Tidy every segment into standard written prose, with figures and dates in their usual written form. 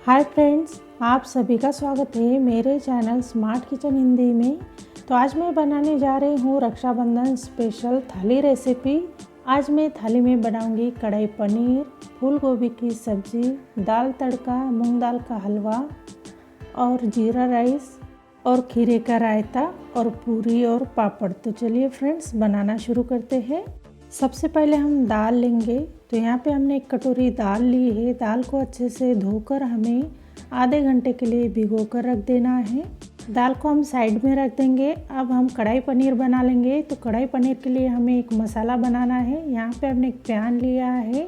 Hi friends, आप सभी का स्वागत है मेरे चैनल स्मार्ट किचन हिंदी में। तो आज मैं बनाने जा रही हूँ रक्षाबंधन स्पेशल थाली रेसिपी। आज मैं थाली में बनाऊंगी कढ़ाई पनीर, फूल गोभी की सब्जी, दाल तड़का, मूंग दाल का हलवा और जीरा राइस और खीरे का रायता और पूरी और पापड़। तो चलिए फ्रेंड्स, बनाना शुरू करते हैं। सबसे पहले हम दाल लेंगे। तो यहाँ पे हमने एक कटोरी दाल ली है। दाल को अच्छे से धोकर हमें आधे घंटे के लिए भिगो कर रख देना है। दाल को हम साइड में रख देंगे। अब हम कढ़ाई पनीर बना लेंगे। तो कढ़ाई पनीर के लिए हमें एक मसाला बनाना है। यहाँ पे हमने एक पैन लिया है,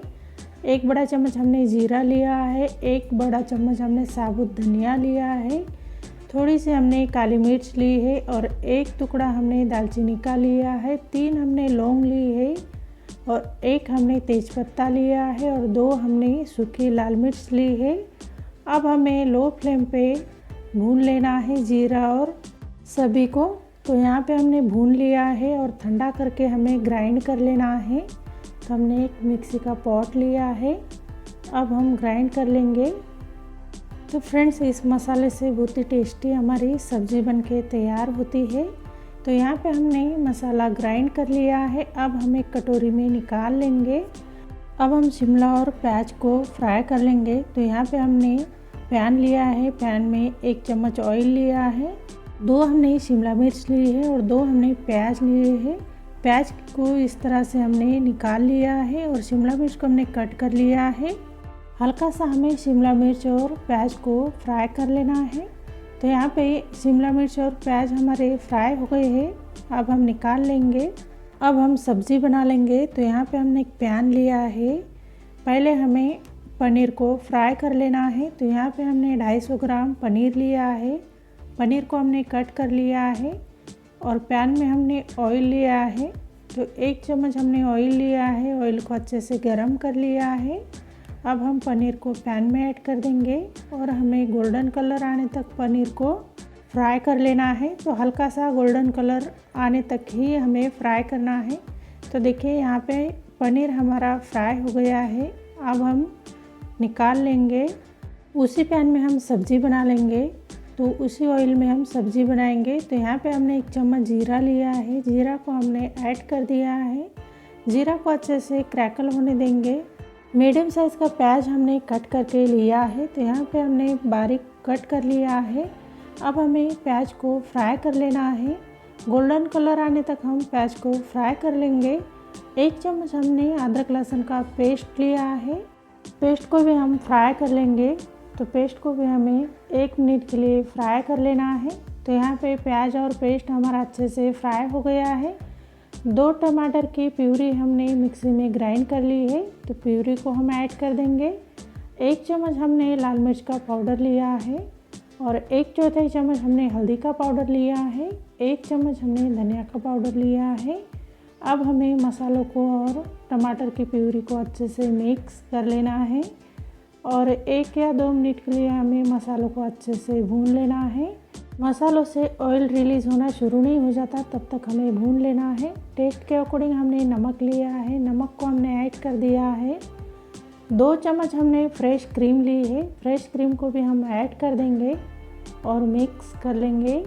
1 बड़ा चम्मच हमने जीरा लिया है, 1 बड़ा चम्मच हमने साबुत धनिया लिया है, थोड़ी सी हमने काली मिर्च ली है और 1 टुकड़ा हमने दालचीनी का लिया है, 3 हमने लौंग ली है और 1 हमने तेज़पत्ता लिया है और 2 हमने सूखी लाल मिर्च ली है। अब हमें लो फ्लेम पे भून लेना है जीरा और सभी को। तो यहाँ पे हमने भून लिया है और ठंडा करके हमें ग्राइंड कर लेना है। तो हमने एक मिक्सी का पॉट लिया है, अब हम ग्राइंड कर लेंगे। तो फ्रेंड्स, इस मसाले से बहुत ही टेस्टी हमारी सब्ज़ी बनके तैयार होती है। तो यहाँ पे हमने मसाला ग्राइंड कर लिया है। अब हम एक कटोरी में निकाल लेंगे। अब हम शिमला और प्याज को फ्राई कर लेंगे। तो यहाँ पे हमने पैन लिया है, पैन में 1 चम्मच ऑयल लिया है, 2 हमने शिमला मिर्च ली है और 2 हमने प्याज लिए हैं। प्याज को इस तरह से हमने निकाल लिया है और शिमला मिर्च को हमने कट कर लिया है। हल्का सा हमें शिमला मिर्च और प्याज को फ्राई कर लेना है। तो यहाँ पे शिमला मिर्च और प्याज हमारे फ्राई हो गए हैं, अब हम निकाल लेंगे। अब हम सब्ज़ी बना लेंगे। तो यहाँ पे हमने एक पैन लिया है, पहले हमें पनीर को फ्राई कर लेना है। तो यहाँ पे हमने 250 ग्राम पनीर लिया है, पनीर को हमने कट कर लिया है और पैन में हमने ऑयल लिया है। तो 1 चम्मच हमने ऑयल लिया है, ऑयल को अच्छे से गर्म कर लिया है। अब हम पनीर को पैन में ऐड कर देंगे और हमें गोल्डन कलर आने तक पनीर को फ्राई कर लेना है। तो हल्का सा गोल्डन कलर आने तक ही हमें फ्राई करना है। तो देखिए यहाँ पे पनीर हमारा फ्राई हो गया है, अब हम निकाल लेंगे। उसी पैन में हम सब्ज़ी बना लेंगे। तो उसी ऑयल में हम सब्ज़ी बनाएंगे। तो यहाँ पे हमने 1 चम्मच जीरा लिया है, जीरा को हमने ऐड कर दिया है। जीरा को अच्छे से क्रैकल होने देंगे। मीडियम साइज़ का प्याज हमने कट करके लिया है। तो यहाँ पे हमने बारीक कट कर लिया है। अब हमें प्याज को फ्राई कर लेना है, गोल्डन कलर आने तक हम प्याज को फ्राई कर लेंगे। 1 चम्मच हमने अदरक लहसुन का पेस्ट लिया है, पेस्ट को भी हम फ्राई कर लेंगे। तो पेस्ट को भी हमें 1 मिनट के लिए फ्राई कर लेना है। तो यहाँ पे प्याज और पेस्ट हमारा अच्छे से फ्राई हो गया है। 2 टमाटर की प्यूरी हमने मिक्सी में ग्राइंड कर ली है। तो प्यूरी को हम ऐड कर देंगे। 1 चम्मच हमने लाल मिर्च का पाउडर लिया है और 1/4 चम्मच हमने हल्दी का पाउडर लिया है, 1 चम्मच हमने धनिया का पाउडर लिया है। अब हमें मसालों को और टमाटर की प्यूरी को अच्छे से मिक्स कर लेना है और 1 या 2 मिनट के लिए हमें मसालों को अच्छे से भून लेना है। मसालों से ऑयल रिलीज़ होना शुरू नहीं हो जाता तब तक हमें भून लेना है। टेस्ट के अकॉर्डिंग हमने नमक लिया है, नमक को हमने ऐड कर दिया है। 2 चम्मच हमने फ्रेश क्रीम ली है, फ्रेश क्रीम को भी हम ऐड कर देंगे और मिक्स कर लेंगे।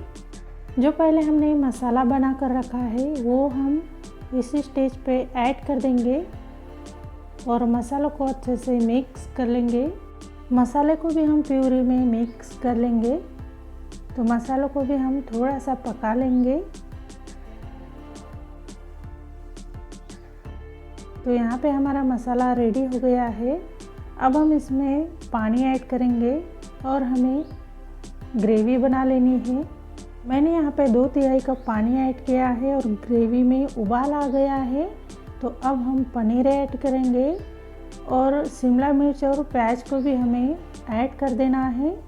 जो पहले हमने मसाला बना कर रखा है वो हम इसी स्टेज पे ऐड कर देंगे और मसालों को अच्छे से मिक्स कर लेंगे। मसाले को भी हम प्यूरी में मिक्स कर लेंगे। तो मसालों को भी हम थोड़ा सा पका लेंगे। तो यहाँ पे हमारा मसाला रेडी हो गया है। अब हम इसमें पानी ऐड करेंगे और हमें ग्रेवी बना लेनी है। मैंने यहाँ पे 2/3 कप पानी ऐड किया है और ग्रेवी में उबाल आ गया है। तो अब हम पनीर ऐड करेंगे और शिमला मिर्च और प्याज को भी हमें ऐड कर देना है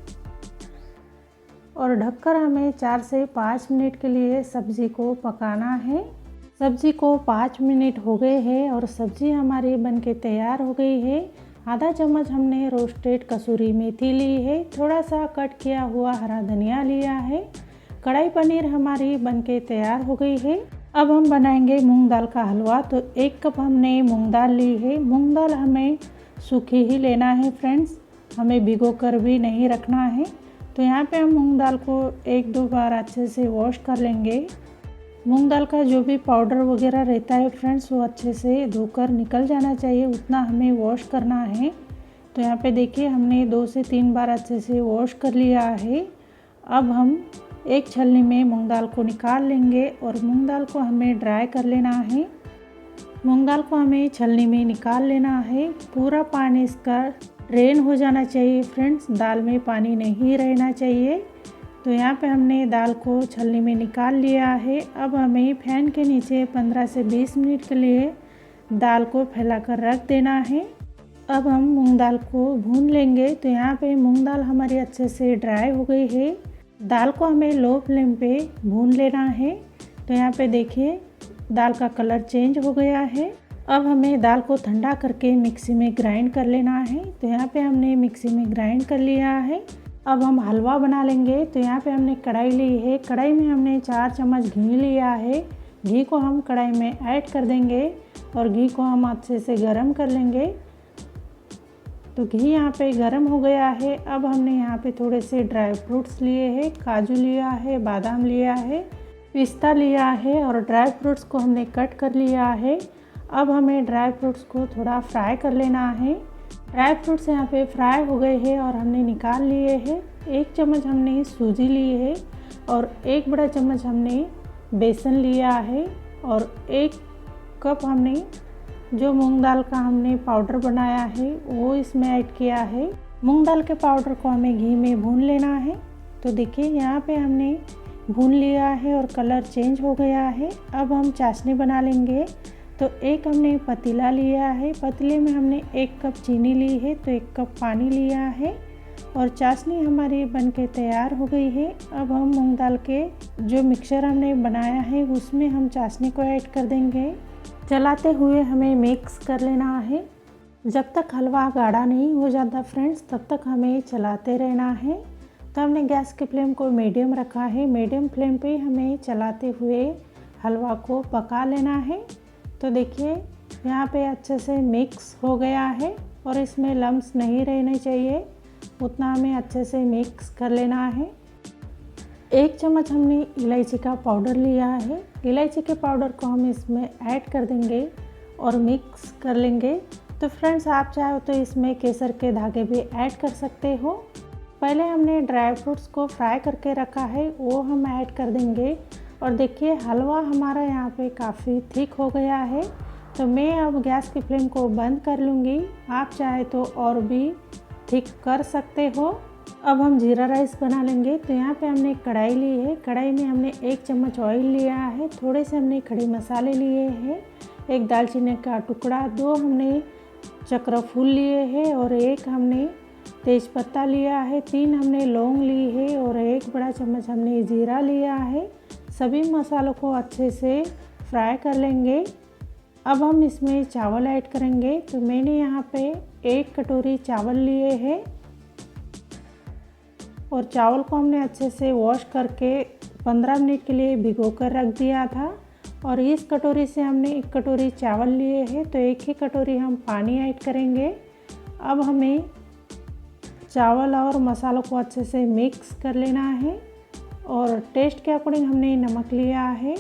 और ढककर हमें 4 से 5 मिनट के लिए सब्ज़ी को पकाना है। सब्ज़ी को 5 मिनट हो गए हैं और सब्ज़ी हमारी बनके तैयार हो गई है। आधा चम्मच हमने रोस्टेड कसूरी मेथी ली है, थोड़ा सा कट किया हुआ हरा धनिया लिया है। कढ़ाई पनीर हमारी बनके तैयार हो गई है। अब हम बनाएंगे मूंग दाल का हलवा। तो 1 कप हमने मूंग दाल ली है। मूंग दाल हमें सूखी ही लेना है फ्रेंड्स। हमें भिगोकर भी नहीं रखना है। तो यहाँ पे हम मूंग दाल को 1-2 बार अच्छे से वॉश कर लेंगे। मूंग दाल का जो भी पाउडर वगैरह रहता है फ्रेंड्स, वो अच्छे से धोकर निकल जाना चाहिए, उतना हमें वॉश करना है। तो यहाँ पे देखिए हमने 2 से 3 बार अच्छे से वॉश कर लिया है। अब हम एक छलनी में मूंग दाल को निकाल लेंगे और मूंग दाल को हमें ड्राई कर लेना है। मूंग दाल को हमें छलनी में निकाल लेना है। पूरा पानी इसका ड्रेन हो जाना चाहिए फ्रेंड्स, दाल में पानी नहीं रहना चाहिए। तो यहाँ पे हमने दाल को छलनी में निकाल लिया है। अब हमें फैन के नीचे 15 से 20 मिनट के लिए दाल को फैलाकर रख देना है। अब हम मूंग दाल को भून लेंगे। तो यहाँ पे मूंग दाल हमारी अच्छे से ड्राई हो गई है। दाल को हमें लो फ्लेम पे भून लेना है। तो यहाँ पे देखिए दाल का कलर चेंज हो गया है। अब हमें दाल को ठंडा करके मिक्सी में ग्राइंड कर लेना है। तो यहाँ पे हमने मिक्सी में ग्राइंड कर लिया है। अब हम हलवा बना लेंगे। तो यहाँ पे हमने कढ़ाई ली है। कढ़ाई में हमने 4 चम्मच घी लिया है। घी को हम कढ़ाई में ऐड कर देंगे और घी को हम अच्छे से गरम कर लेंगे। तो घी यहाँ पे गरम हो गया है। अब हमने यहाँ पे थोड़े से ड्राई फ्रूट्स लिए हैं, काजू लिया है, बादाम लिया है, पिस्ता लिया है और ड्राई फ्रूट्स को हमने कट कर लिया है। अब हमें ड्राई फ्रूट्स को थोड़ा फ्राई कर लेना है। ड्राई फ्रूट्स यहाँ पे फ्राई हो गए हैं और हमने निकाल लिए हैं। 1 चम्मच हमने सूजी ली है और 1 बड़ा चम्मच हमने बेसन लिया है और 1 कप हमने जो मूंग दाल का हमने पाउडर बनाया है वो इसमें ऐड किया है। मूंग दाल के पाउडर को हमें घी में भून लेना है। तो देखिए यहाँ पे हमने भून लिया है और कलर चेंज हो गया है। अब हम चाशनी बना लेंगे। तो एक हमने पतीला लिया है, पतीले में हमने 1 कप चीनी ली है, तो 1 कप पानी लिया है और चाशनी हमारी बनके तैयार हो गई है। अब हम मूंग दाल के जो मिक्सचर हमने बनाया है उसमें हम चाशनी को ऐड कर देंगे। चलाते हुए हमें मिक्स कर लेना है। जब तक हलवा गाढ़ा नहीं हो जाता फ्रेंड्स, तब तक हमें चलाते रहना है। तो हमने गैस की फ्लेम को मीडियम रखा है। मीडियम फ्लेम पे हमें चलाते हुए हलवा को पका लेना है। तो देखिए यहाँ पे अच्छे से मिक्स हो गया है और इसमें लम्स नहीं रहने चाहिए, उतना हमें अच्छे से मिक्स कर लेना है। 1 चम्मच हमने इलायची का पाउडर लिया है। इलायची के पाउडर को हम इसमें ऐड कर देंगे और मिक्स कर लेंगे। तो फ्रेंड्स आप चाहो तो इसमें केसर के धागे भी ऐड कर सकते हो। पहले हमने ड्राई फ्रूट्स को फ्राई करके रखा है, वो हम ऐड कर देंगे। और देखिए हलवा हमारा यहाँ पे काफ़ी थिक हो गया है। तो मैं अब गैस की फ्लेम को बंद कर लूँगी। आप चाहे तो और भी थिक कर सकते हो। अब हम जीरा राइस बना लेंगे। तो यहाँ पे हमने कढ़ाई ली है। कढ़ाई में हमने 1 चम्मच ऑयल लिया है, थोड़े से हमने खड़े मसाले लिए हैं, 1 दालचीनी का टुकड़ा, 2 हमने चक्र फूल लिए हैं और 1 हमने तेज़पत्ता लिया है, 3 हमने लौंग ली है और 1 बड़ा चम्मच हमने जीरा लिया है। सभी मसालों को अच्छे से फ्राई कर लेंगे। अब हम इसमें चावल ऐड करेंगे। तो मैंने यहाँ पे 1 कटोरी चावल लिए हैं और चावल को हमने अच्छे से वॉश करके 15 मिनट के लिए भिगो कर रख दिया था। और इस कटोरी से हमने 1 कटोरी चावल लिए हैं, तो 1 ही कटोरी हम पानी ऐड करेंगे। अब हमें चावल और मसालों को अच्छे से मिक्स कर लेना है और टेस्ट के अकॉर्डिंग हमने नमक लिया है।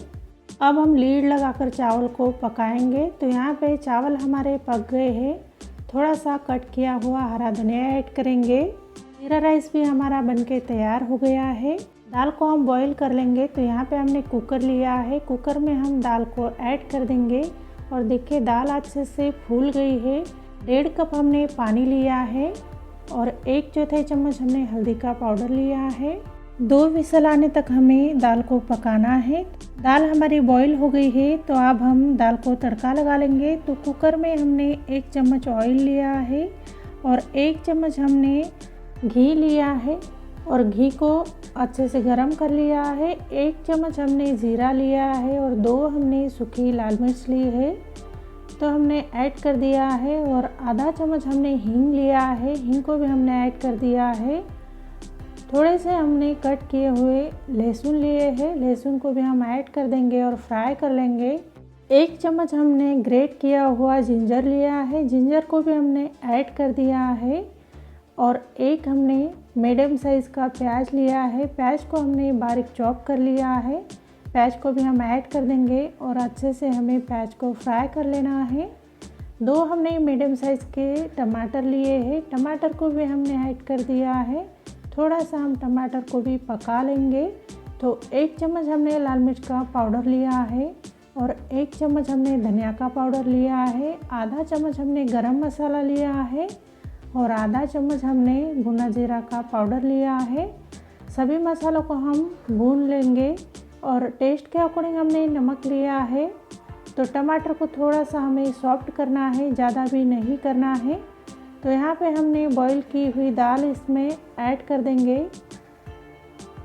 अब हम लीड लगाकर चावल को पकाएंगे। तो यहाँ पे चावल हमारे पक गए हैं। थोड़ा सा कट किया हुआ हरा धनिया ऐड करेंगे। जीरा राइस भी हमारा बनके तैयार हो गया है। दाल को हम बॉईल कर लेंगे। तो यहाँ पे हमने कुकर लिया है, कुकर में हम दाल को ऐड कर देंगे और देखिए दाल अच्छे से फूल गई है। 1.5 कप हमने पानी लिया है और 1/4 चम्मच हमने हल्दी का पाउडर लिया है। 2 विसल आने तक हमें दाल को पकाना है। दाल हमारी बॉईल हो गई है। तो अब हम दाल को तड़का लगा लेंगे। तो कुकर में हमने 1 चम्मच ऑयल लिया है और 1 चम्मच हमने घी लिया है और घी को अच्छे से गरम कर लिया है। 1 चम्मच हमने जीरा लिया है और 2 हमने सूखी लाल मिर्च ली है, तो हमने ऐड कर दिया है। और आधा चम्मच हमने हींग लिया है, हींग को भी हमने ऐड कर दिया है। थोड़े से हमने कट किए हुए लहसुन लिए हैं, लहसुन को भी हम ऐड कर देंगे और फ्राई कर लेंगे। 1 चम्मच हमने ग्रेट किया हुआ जिंजर लिया है, जिंजर को भी हमने ऐड कर दिया है। और एक हमने मीडियम साइज़ का प्याज लिया है। प्याज को हमने बारीक चॉप कर लिया है। प्याज को भी हम ऐड कर देंगे और अच्छे से हमें प्याज को फ्राई कर लेना है। 2 हमने मीडियम साइज़ के टमाटर लिए हैं। टमाटर को भी हमने ऐड कर दिया है। थोड़ा सा हम टमाटर को भी पका लेंगे। तो 1 चम्मच हमने लाल मिर्च का पाउडर लिया है और 1 चम्मच हमने धनिया का पाउडर लिया है। आधा चम्मच हमने गरम मसाला लिया है और आधा चम्मच हमने भुना जीरा का पाउडर लिया है। सभी मसालों को हम भून लेंगे और टेस्ट के अकॉर्डिंग हमने नमक लिया है। तो टमाटर को थोड़ा सा हमें सॉफ्ट करना है, ज़्यादा भी नहीं करना है। तो यहाँ पे हमने बॉईल की हुई दाल इसमें ऐड कर देंगे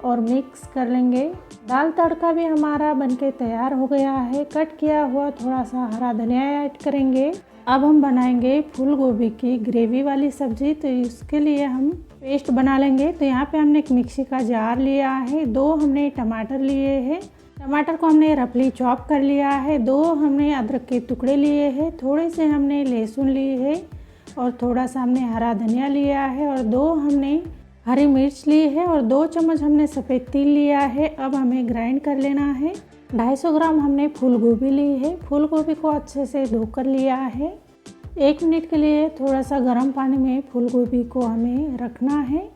और मिक्स कर लेंगे। दाल तड़का भी हमारा बनके तैयार हो गया है। कट किया हुआ थोड़ा सा हरा धनिया ऐड करेंगे। अब हम बनाएंगे फूल गोभी की ग्रेवी वाली सब्ज़ी। तो इसके लिए हम पेस्ट बना लेंगे। तो यहाँ पे हमने एक मिक्सी का जार लिया है। 2 हमने टमाटर लिए हैं। टमाटर को हमने रफली चॉप कर लिया है। 2 हमने अदरक के टुकड़े लिए हैं। थोड़े से हमने लहसुन लिए है और थोड़ा सा हमने हरा धनिया लिया है और 2 हमने हरी मिर्च ली है और 2 चम्मच हमने सफ़ेद तिल लिया है। अब हमें ग्राइंड कर लेना है। 250 ग्राम हमने फूल गोभी ली है। फूल गोभी को अच्छे से धोकर लिया है। 1 मिनट के लिए थोड़ा सा गर्म पानी में फूल गोभी को हमें रखना है।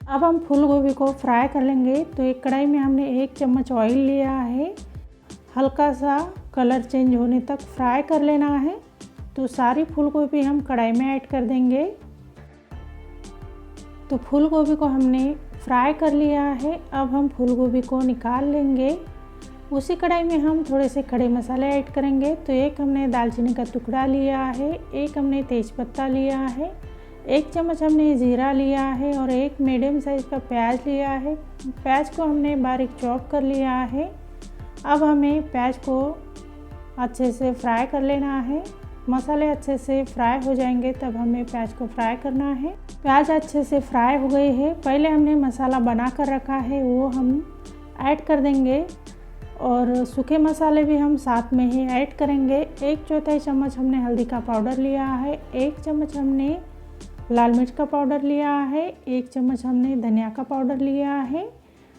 अब हम फूल गोभी को फ्राई कर लेंगे। तो एक कढ़ाई में हमने 1 चम्मच ऑयल लिया है। हल्का सा कलर चेंज होने तक फ्राई कर लेना है। तो सारी फूल गोभी हम कढ़ाई में ऐड कर देंगे। तो फूल गोभी को हमने फ्राई कर लिया है। अब हम फूल गोभी को निकाल लेंगे। उसी कढ़ाई में हम थोड़े से खड़े मसाले ऐड करेंगे। तो 1 हमने दालचीनी का टुकड़ा लिया है, 1 हमने तेज़पत्ता लिया है, 1 चम्मच हमने जीरा लिया है और 1 मीडियम साइज़ का प्याज लिया है। प्याज को हमने बारीक चॉप कर लिया है। अब हमें प्याज को अच्छे से फ्राई कर लेना है। मसाले अच्छे से फ्राई हो जाएंगे तब हमें प्याज को फ्राई करना है। प्याज अच्छे से फ्राई हो गई है। पहले हमने मसाला बना कर रखा है वो हम ऐड कर देंगे और सूखे मसाले भी हम साथ में ही ऐड करेंगे। 1/4 चम्मच हमने हल्दी का पाउडर लिया है, 1 चम्मच हमने लाल मिर्च का पाउडर लिया है, 1 चम्मच हमने धनिया का पाउडर लिया है।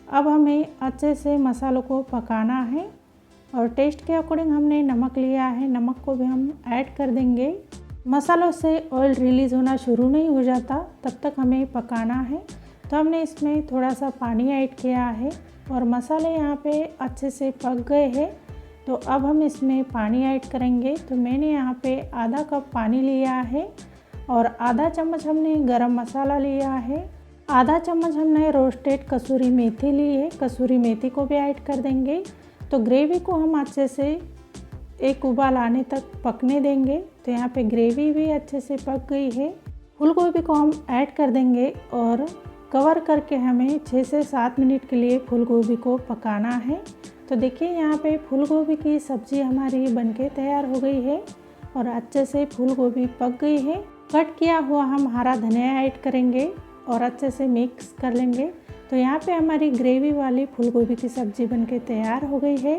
अब हमें अच्छे से मसालों को पकाना है और टेस्ट के अकॉर्डिंग हमने नमक लिया है। नमक को भी हम ऐड कर देंगे। मसालों से ऑयल रिलीज़ होना शुरू नहीं हो जाता तब तक हमें पकाना है। तो हमने इसमें थोड़ा सा पानी ऐड किया है और मसाले यहाँ पे अच्छे से पक गए हैं। तो अब हम इसमें पानी ऐड करेंगे। तो मैंने यहाँ पे आधा कप पानी लिया है और आधा चम्मच हमने गरम मसाला लिया है। आधा चम्मच हमने रोस्टेड कसूरी मेथी ली है। कसूरी मेथी को भी ऐड कर देंगे। तो ग्रेवी को हम अच्छे से एक उबाल आने तक पकने देंगे। तो यहाँ पे ग्रेवी भी अच्छे से पक गई है। फूल गोभी को हम ऐड कर देंगे और कवर करके हमें 6 से 7 मिनट के लिए फूल गोभी को पकाना है। तो देखिए यहाँ पे फूल गोभी की सब्ज़ी हमारी बनके तैयार हो गई है और अच्छे से फूल गोभी पक गई है। कट किया हुआ हम हरा धनिया ऐड करेंगे और अच्छे से मिक्स कर लेंगे। तो यहाँ पे हमारी ग्रेवी वाली फूल गोभी की सब्ज़ी बनके तैयार हो गई है।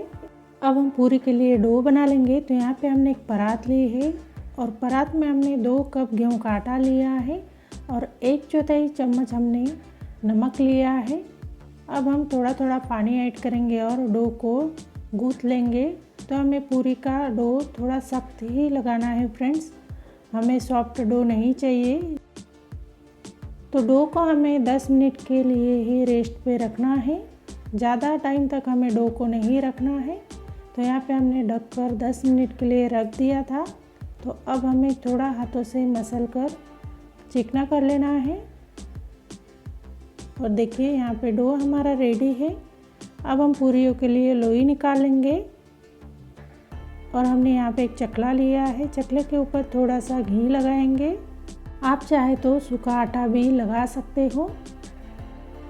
अब हम पूरी के लिए डो बना लेंगे। तो यहाँ पे हमने एक परात ली है और परात में हमने 2 कप गेहूं का आटा लिया है और 1/4 चम्मच हमने नमक लिया है। अब हम थोड़ा थोड़ा पानी ऐड करेंगे और डो को गूँथ लेंगे। तो हमें पूरी का डो थोड़ा सख्त ही लगाना है फ्रेंड्स, हमें सॉफ्ट डो नहीं चाहिए। तो डो को हमें 10 मिनट के लिए ही रेस्ट पे रखना है, ज़्यादा टाइम तक हमें डो को नहीं रखना है। तो यहाँ पे हमने ढककर 10 मिनट के लिए रख दिया था। तो अब हमें थोड़ा हाथों से मसल कर चिकना कर लेना है। और देखिए यहाँ पे डो हमारा रेडी है। अब हम पूरियों के लिए लोई निकाल लेंगे और हमने यहाँ पे एक चकला लिया है। चकले के ऊपर थोड़ा सा घी लगाएंगे। आप चाहे तो सूखा आटा भी लगा सकते हो।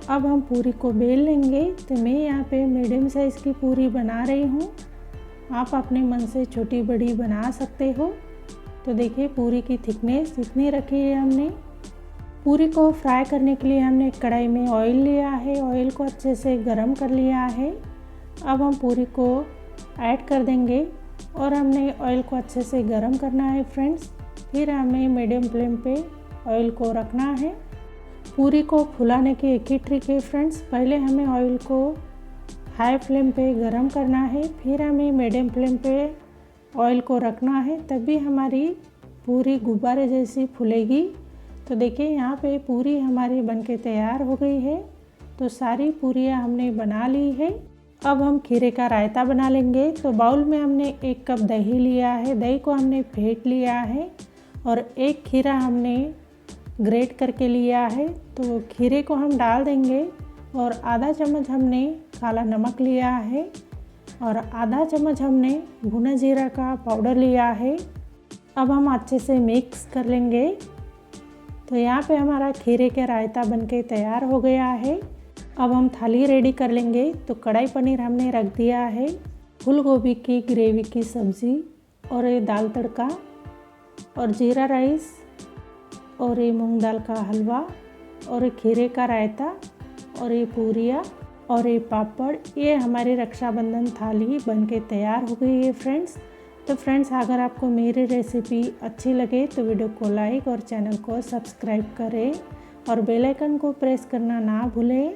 अब हम पूरी को बेल लेंगे। तो मैं यहाँ पे मीडियम साइज़ की पूरी बना रही हूँ, आप अपने मन से छोटी बड़ी बना सकते हो। तो देखिए पूरी की थिकनेस इतनी रखी है हमने। पूरी को फ्राई करने के लिए हमने कढ़ाई में ऑयल लिया है, ऑयल को अच्छे से गर्म कर लिया है। अब हम पूरी को ऐड कर देंगे और हमने ऑयल को अच्छे से गर्म करना है फ्रेंड्स। फिर हमें मीडियम फ्लेम पे ऑयल को रखना है। पूरी को फुलाने की एक ही ट्रिक है फ्रेंड्स। पहले हमें ऑयल को हाई फ्लेम पे गरम करना है, फिर हमें मीडियम फ्लेम पे ऑयल को रखना है, तभी हमारी पूरी गुब्बारे जैसी फूलेगी। तो देखिए यहाँ पे पूरी हमारी बनके तैयार हो गई है। तो सारी पूरियाँ हमने बना ली है। अब हम खीरे का रायता बना लेंगे। तो बाउल में हमने 1 कप दही लिया है, दही को हमने फेंट लिया है और 1 खीरा हमने ग्रेट करके लिया है। तो खीरे को हम डाल देंगे और आधा चम्मच हमने काला नमक लिया है और आधा चम्मच हमने भुना जीरा का पाउडर लिया है। अब हम अच्छे से मिक्स कर लेंगे। तो यहाँ पे हमारा खीरे का रायता बनके तैयार हो गया है। अब हम थाली रेडी कर लेंगे। तो कढ़ाई पनीर हमने रख दिया है, फूल गोभी की ग्रेवी की सब्ज़ी और ये दाल तड़का और जीरा राइस और ये मूंग दाल का हलवा और ये खीरे का रायता और ये पूरियाँ और ये पापड़। ये हमारी रक्षाबंधन थाली बनके तैयार हो गई है फ्रेंड्स। तो फ्रेंड्स, अगर आपको मेरी रेसिपी अच्छी लगे तो वीडियो को लाइक और चैनल को सब्सक्राइब करें और बेल आइकन को प्रेस करना ना भूलें।